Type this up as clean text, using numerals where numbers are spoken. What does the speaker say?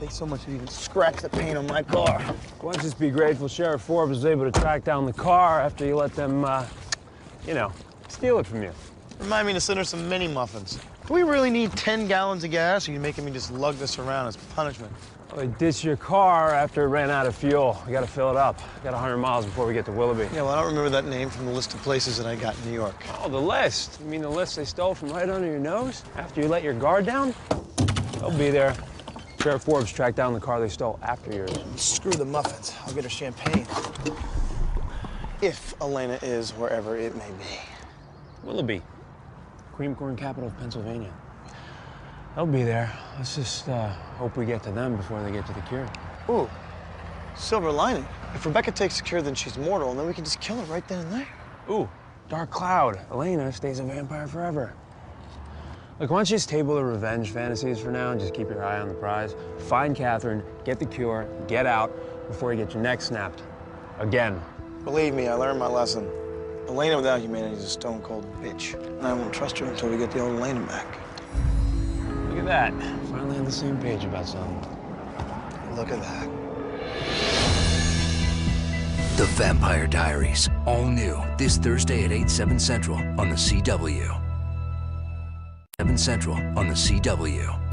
They so much as even scratch the paint on my car. Why don't you just be grateful Sheriff Forbes was able to track down the car after you let them, you know, steal it from you. Remind me to send her some mini muffins. Do we really need 10 gallons of gas, or are you making me just lug this around as punishment? Well, they ditched your car after it ran out of fuel. We gotta fill it up. Got 100 miles before we get to Willoughby. Yeah, well, I don't remember that name from the list of places that I got in New York. Oh, the list? You mean the list they stole from right under your nose? After you let your guard down? They'll be there. Sheriff Forbes tracked down the car they stole after yours. Screw the muffins. I'll get her champagne. If Elena is wherever it may be. Willoughby, cream corn capital of Pennsylvania. They'll be there. Let's just hope we get to them before they get to the cure. Ooh, silver lining. If Rebecca takes the cure, then she's mortal, and then we can just kill her right then and there. Ooh, Dark Cloud. Elena stays a vampire forever. Look, why don't you just table the revenge fantasies for now and just keep your eye on the prize? Find Catherine, get the cure, get out before you get your neck snapped. Again. Believe me, I learned my lesson. Elena without humanity is a stone-cold bitch. And I won't trust her until we get the old Elena back. Look at that. Finally on the same page about something. Look at that. The Vampire Diaries, all new this Thursday at 8/7 Central on the CW. 7 Central on the CW.